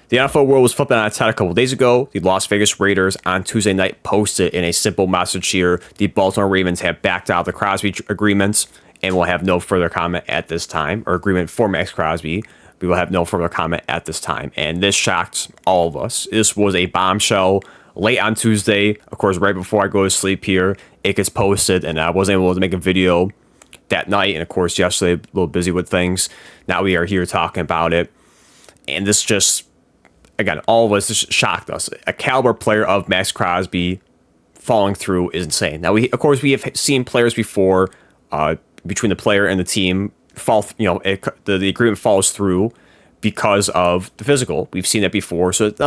The NFL world was flipping on its head a couple days ago. The Las Vegas Raiders on Tuesday night posted in a simple message here, the Baltimore Ravens have backed out the Crosby agreements and will have no further comment at this time, or agreement for Max Crosby. We will have no further comment at this time. And this shocked all of us. This was a bombshell late on Tuesday. Of course, right before I go to sleep here, it gets posted, and I wasn't able to make a video that night. And of course, yesterday, a little busy with things. Now we are here talking about it. And this just, again, all of us just shocked us. A caliber player of Max Crosby falling through is insane. Now, we have seen players before between the player and the team fall. The agreement falls through because of the physical. We've seen that before, so it's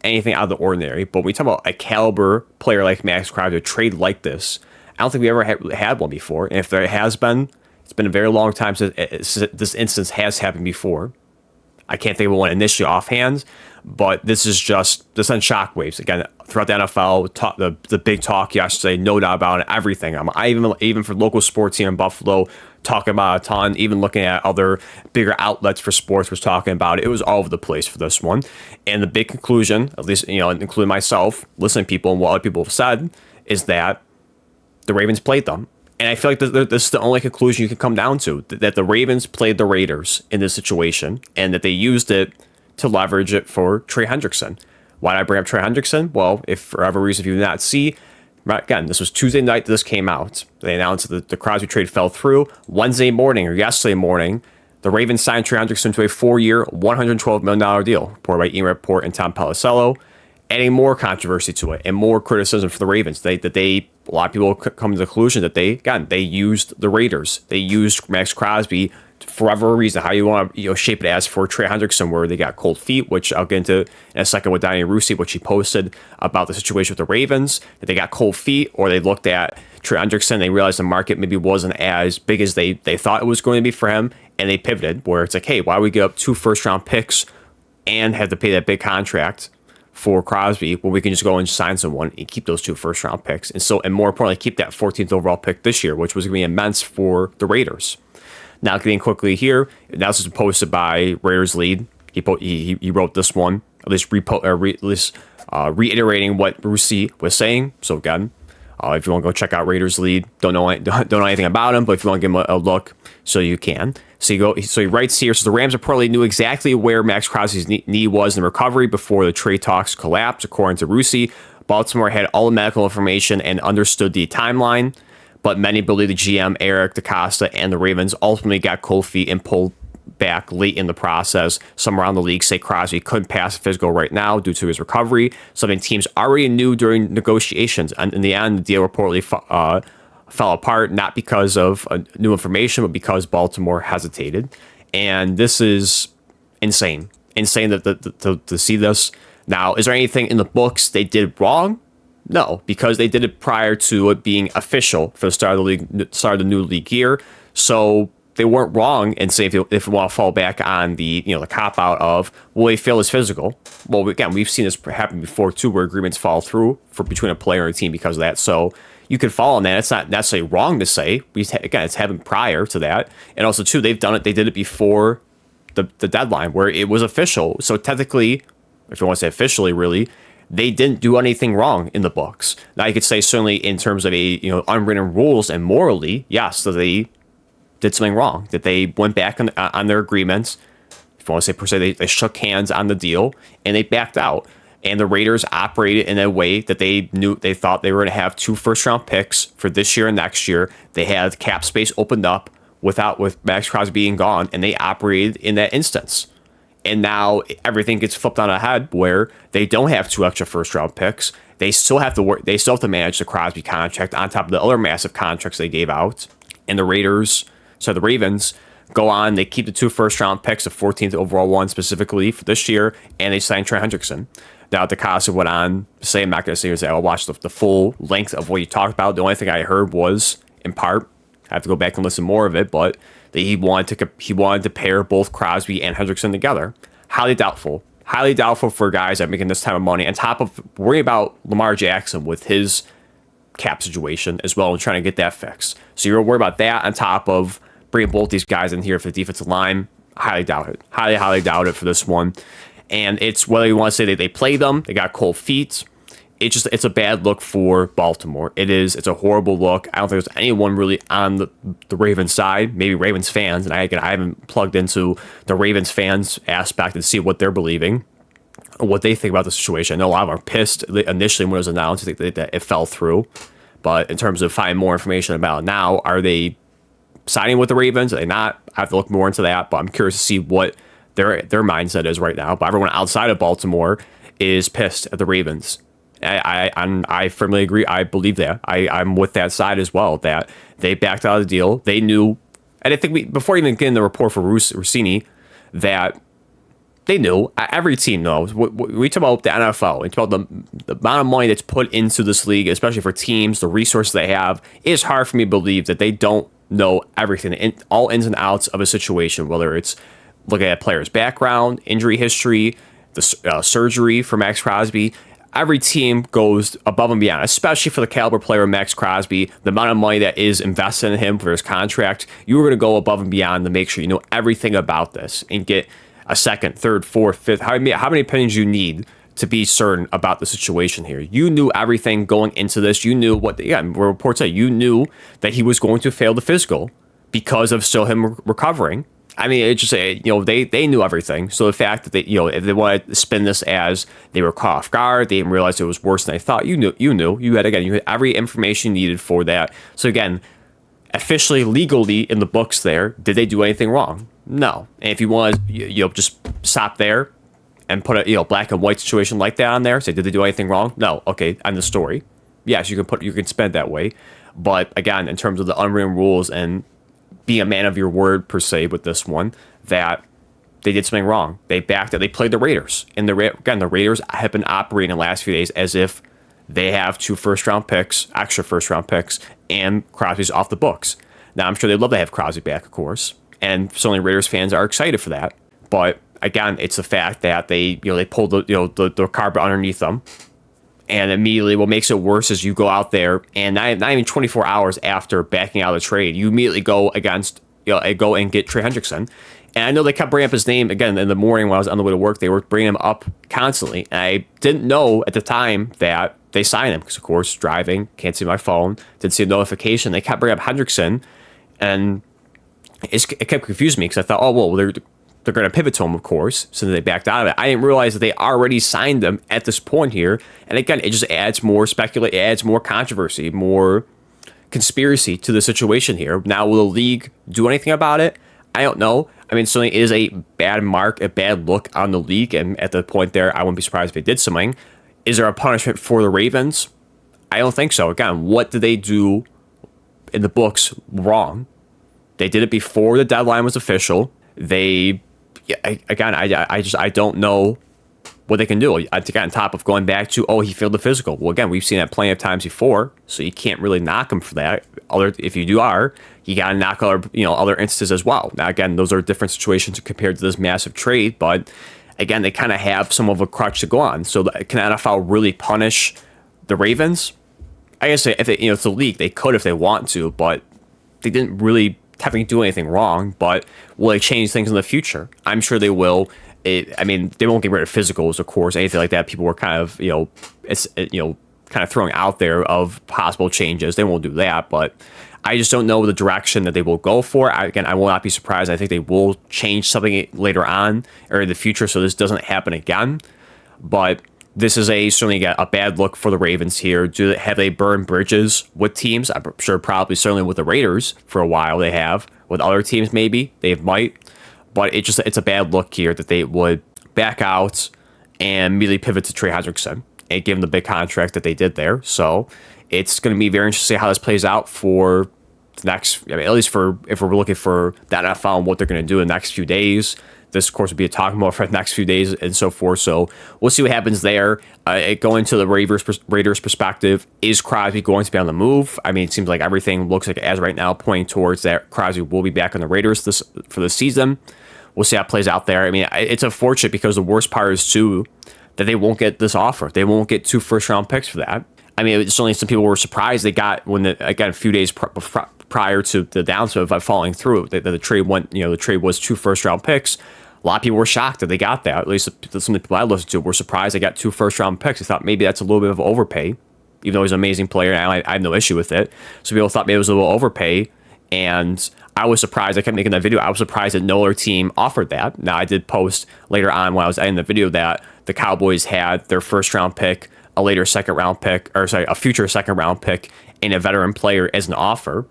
anything out of the ordinary. But when we talk about a caliber player like Max Crosby, a trade like this, I don't think we ever had one before. And if there has been, it's been a very long time since this instance has happened before. I can't think of one initially offhand, but this sends shockwaves again throughout the NFL. The big talk yesterday, no doubt about it. Everything. I even for local sports here in Buffalo, talking about a ton. Even looking at other bigger outlets for sports was talking about it. It was all over the place for this one. And the big conclusion, at least including myself, listening to people and what other people have said, is that the Ravens played them. And I feel like this is the only conclusion you can come down to, that the Ravens played the Raiders in this situation and that they used it to leverage it for Trey Hendrickson. Why did I bring up Trey Hendrickson? Well, if for whatever reason, if you did not see, again, this was Tuesday night that this came out. They announced that the Crosby trade fell through. Wednesday morning or yesterday morning, the Ravens signed Trey Hendrickson to a 4-year, $112 million deal, reported by Ian Rapport and Tom Pellicello, adding more controversy to it and more criticism for the Ravens. A lot of people come to the conclusion that they used the Raiders. They used Max Crosby for whatever reason, how you want to shape it as for Trey Hendrickson, where they got cold feet, which I'll get into in a second with Diane Rusi, what she posted about the situation with the Ravens, that they got cold feet, or they looked at Trey Hendrickson, they realized the market maybe wasn't as big as they thought it was going to be for him, and they pivoted, where it's like, hey, why would we give up 2 first-round picks and have to pay that big contract for Crosby, where we can just go and sign someone and keep those 2 first-round picks, and more importantly, keep that 14th overall pick this year, which was going to be immense for the Raiders. Now, getting quickly here, now this is posted by Raiders lead. He wrote this one, at least reiterating what Rusi was saying. So again, if you want to go check out Raiders lead, don't know anything about him, but if you want to give him a look, so you can. So he writes here. So the Rams reportedly knew exactly where Max Crosby's knee was in recovery before the trade talks collapsed, according to Rusi. Baltimore had all the medical information and understood the timeline, but many believe the GM, Eric DaCosta, and the Ravens ultimately got cold feet and pulled back late in the process. Some around the league say Crosby couldn't pass the physical right now due to his recovery, something teams already knew during negotiations. And in the end, the deal reportedly fell apart, not because of new information, but because Baltimore hesitated. And this is insane. Insane to see this. Now, is there anything in the books they did wrong? No, because they did it prior to it being official for the start of the new league year. So they weren't wrong in saying if we want to fall back on the cop out of, will he fail his physical? Well, again, we've seen this happen before too, where agreements fall through between a player and a team because of that. So you could fall on that. It's not necessarily wrong to say. Again, it's happened prior to that, and also too, they've done it. They did it before the deadline where it was official. So technically, if you want to say officially, really, they didn't do anything wrong in the books. Now you could say certainly in terms of unwritten rules and morally, yes, so they did something wrong, that they went back on their agreements. If you want to say per se, they shook hands on the deal and they backed out. And the Raiders operated in a way that they thought they were going to have 2 first-round picks for this year and next year. They had cap space opened up with Max Crosby being gone, and they operated in that instance. And now everything gets flipped on a head where they don't have 2 extra first-round picks. They still have to work. They still have to manage the Crosby contract on top of the other massive contracts they gave out. And the Ravens go on. They keep the 2 first-round picks, the 14th overall one specifically for this year, and they sign Trey Hendrickson. Now, DaCosta went on to say, I'm not going to say I'll watch the full length of what you talked about. The only thing I heard was, in part, I have to go back and listen more of it, but that he wanted to pair both Crosby and Hendrickson together. Highly doubtful for guys that are making this type of money, on top of worrying about Lamar Jackson with his cap situation as well and trying to get that fixed. So you're worried about that on top of bringing both these guys in here for the defensive line. Highly doubt it. Highly doubt it for this one. And it's whether you want to say that they play them, they got cold feet. It's a bad look for Baltimore. It's a horrible look. I don't think there's anyone really on the Ravens side. Maybe Ravens fans, and I haven't plugged into the Ravens fans aspect and see what they're believing, what they think about the situation. I know a lot of them are pissed initially when it was announced that it fell through, but in terms of finding more information about it now, are they signing with the Ravens? Are they not? I have to look more into that, but I'm curious to see what their mindset is right now. But everyone outside of Baltimore is pissed at the Ravens. I firmly agree. I believe that. I'm with that side as well, that they backed out of the deal. They knew, and I think before even getting the report for Rossini, that they knew. Every team knows. We talk about the NFL. We talk about the amount of money that's put into this league, especially for teams, the resources they have. It's hard for me to believe that they don't know everything, all ins and outs of a situation, whether it's looking at a player's background, injury history, the surgery for Max Crosby. Every team goes above and beyond, especially for the caliber player Max Crosby, the amount of money that is invested in him for his contract. You're going to go above and beyond to make sure you know everything about this and get a second, third, fourth, fifth, how many opinions you need to be certain about the situation here. You knew everything going into this. You knew what reports say. You knew that he was going to fail the physical because of still him recovering. I mean, it's just, they knew everything. So the fact that if they wanted to spin this as they were caught off guard, they didn't realize it was worse than they thought. You knew, you had every information needed for that. So again, officially, legally in the books there, did they do anything wrong? No. And if you want to, just stop there and put a, black and white situation like that on there, say, did they do anything wrong? No. Okay. End the story. Yes, you can spend it that way. But again, in terms of the unwritten rules and being a man of your word per se with this one, that they did something wrong. They backed it. They played the Raiders. And the Raiders have been operating the last few days as if they have 2 extra first round picks, and Crosby's off the books. Now, I'm sure they'd love to have Crosby back, of course. And certainly Raiders fans are excited for that. But again, it's the fact that they pulled the carpet underneath them. And immediately what makes it worse is you go out there and not even 24 hours after backing out of the trade, you immediately go and get Trey Hendrickson. And I know they kept bringing up his name again in the morning when I was on the way to work. They were bringing him up constantly. And I didn't know at the time that they signed him because, of course, driving, can't see my phone, didn't see a notification. They kept bringing up Hendrickson, and it kept confusing me because I thought, oh, well, they're going to pivot to him, of course, since they backed out of it. I didn't realize that they already signed them at this point here. And again, it just adds more it adds more controversy, more conspiracy to the situation here. Now, will the league do anything about it? I don't know. I mean, certainly it is a bad look on the league. And at the point there, I wouldn't be surprised if they did something. Is there a punishment for the Ravens? I don't think so. Again, what did they do in the books wrong? They did it before the deadline was official. I don't know what they can do. I think on top of going back to, he failed the physical. Well, again, we've seen that plenty of times before, so you can't really knock him for that. If you you got to knock other instances as well. Now, again, those are different situations compared to this massive trade, but again, they kind of have some of a crutch to go on. So can NFL really punish the Ravens? I guess if it's the league, they could if they want to, but they didn't really technically do anything wrong. But will they change things in the future? I'm sure they will. They won't get rid of physicals, of course, anything like that. People were kind of, kind of throwing out there of possible changes. They won't do that, but I just don't know the direction that they will go for. I will not be surprised. I think they will change something later on or in the future so this doesn't happen again. But this is certainly a bad look for the Ravens here. Have they burned bridges with teams? I'm sure certainly with the Raiders for a while they have. With other teams maybe, they might. But it's a bad look here that they would back out and immediately pivot to Trey Hendrickson and give him the big contract that they did there. So it's going to be very interesting to see how this plays out for the next, at least if we're looking for the NFL and what they're going to do in the next few days. This, of course, will be a talking about for the next few days and so forth. So we'll see what happens there. Going to the Raiders' perspective, is Crosby going to be on the move? I mean, it seems like everything looks like, as right now, pointing towards that Crosby will be back on the Raiders for this season. We'll see how it plays out there. I mean, it's unfortunate because the worst part is, too, that they won't get this offer. They won't get 2 first-round picks for that. I mean, certainly some people were surprised they got a few days prior to the announcement of falling through. The trade the trade was 2 first-round picks. A lot of people were shocked that they got that. At least some of the people I listened to were surprised they got 2 first-round picks. I thought maybe that's a little bit of an overpay, even though he's an amazing player, and I have no issue with it. So people thought maybe it was a little overpay, and I was surprised. I kept making that video. I was surprised that no other team offered that. Now, I did post later on when I was editing the video that the Cowboys had their first-round pick, a later second-round pick, or sorry, a future second-round pick, and a veteran player as an offer.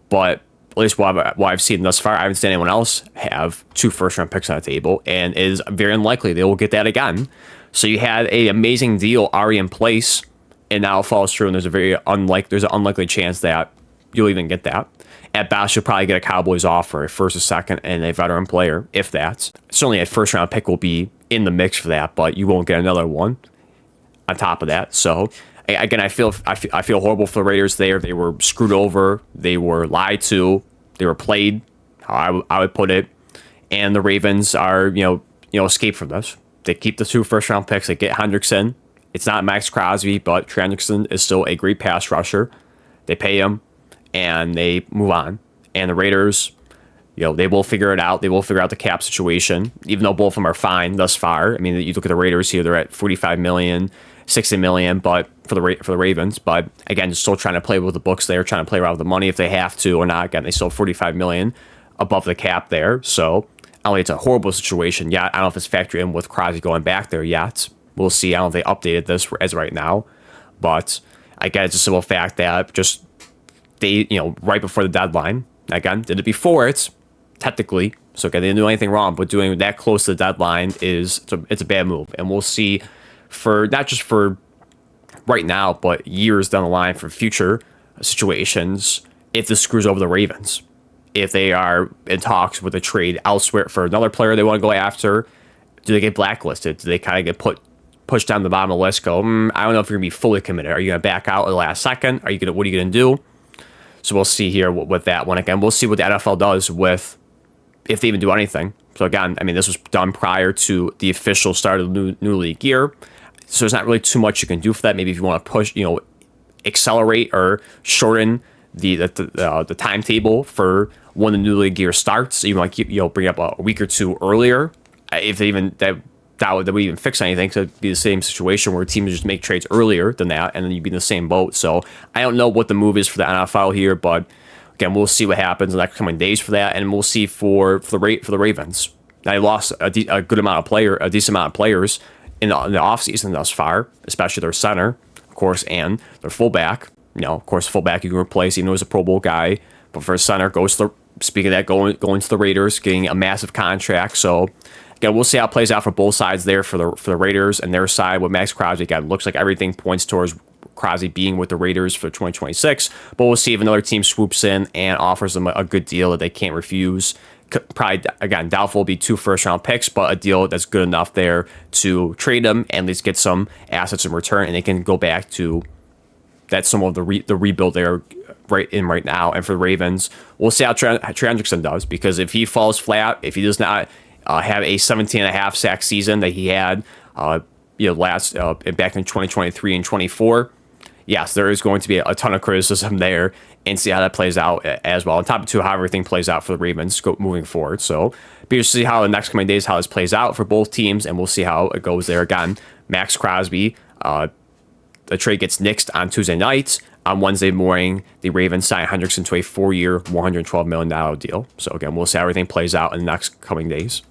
But at least what I've seen thus far, I haven't seen anyone else have 2 first-round picks on the table, and it is very unlikely they will get that again. So you had an amazing deal already in place, and now it falls through, and there's an unlikely chance that you'll even get that. At best, you'll probably get a Cowboys offer, a first, a second, and a veteran player, if that. Certainly, a first-round pick will be in the mix for that, but you won't get another one on top of that. So again, I feel horrible for the Raiders there. They were screwed over. They were lied to. They were played, how I would put it. And the Ravens are, escape from this. They keep the 2 first-round picks. They get Hendrickson. It's not Max Crosby, but Hendrickson is still a great pass rusher. They pay him, and they move on. And the Raiders, they will figure it out. They will figure out the cap situation, even though both of them are fine thus far. I mean, you look at the Raiders here; they're at $45 million. 60 million, but for the Ravens, but again, still trying to play with the books there, trying to play around with the money if they have to or not. Again, they still 45 million above the cap there, so I don't think it's a horrible situation yet. I don't know if it's factored in with Crosby going back there yet. We'll see. I don't know if they updated this as right now, but again, it's a simple fact that just they, right before the deadline, again, did it before it, technically. So again, they didn't do anything wrong, but doing that close to the deadline it's a bad move, and we'll see. For not just for right now, but years down the line for future situations, if this screws over the Ravens, if they are in talks with a trade elsewhere for another player they want to go after, do they get blacklisted? Do they kind of get pushed down the bottom of the list? Go, I don't know if you're gonna be fully committed. Are you gonna back out at the last second? What are you gonna do? So we'll see here with that one. Again, we'll see what the NFL does with if they even do anything. So again, I mean, this was done prior to the official start of the new league year. So there's not really too much you can do for that. Maybe if you want to push, accelerate or shorten the timetable for when the new league year starts. You might bring up a week or two earlier. If they even that would even fix anything, so it'd be the same situation where teams just make trades earlier than that, and then you'd be in the same boat. So I don't know what the move is for the NFL here, but again, we'll see what happens in the next coming days for that, and we'll see for the Ravens. Now, they lost a decent amount of players in the offseason thus far, especially their center, of course, and their fullback. Of course, fullback you can replace, even though he's a Pro Bowl guy. But for a center, going to the Raiders, getting a massive contract. So, again, we'll see how it plays out for both sides there for the Raiders and their side with Max Crosby. Again, looks like everything points towards Crosby being with the Raiders for 2026. But we'll see if another team swoops in and offers them a good deal that they can't refuse. Probably, again, doubtful will be 2 first-round picks, but a deal that's good enough there to trade them and at least get some assets in return, and they can go back to that some of the rebuild they're right now. And for the Ravens, we'll see how Trey Hendrickson does, because if he falls flat, if he does not have a 17.5 sack season that he had back in 2023 and 24, yes, there is going to be a ton of criticism there, and see how that plays out as well. On top of how everything plays out for the Ravens moving forward. So be interested to see how the next coming days, how this plays out for both teams, and we'll see how it goes there. Again, Max Crosby, the trade gets nixed on Tuesday night. On Wednesday morning, the Ravens sign Hendrickson to a 4-year, $112 million deal. So again, we'll see how everything plays out in the next coming days.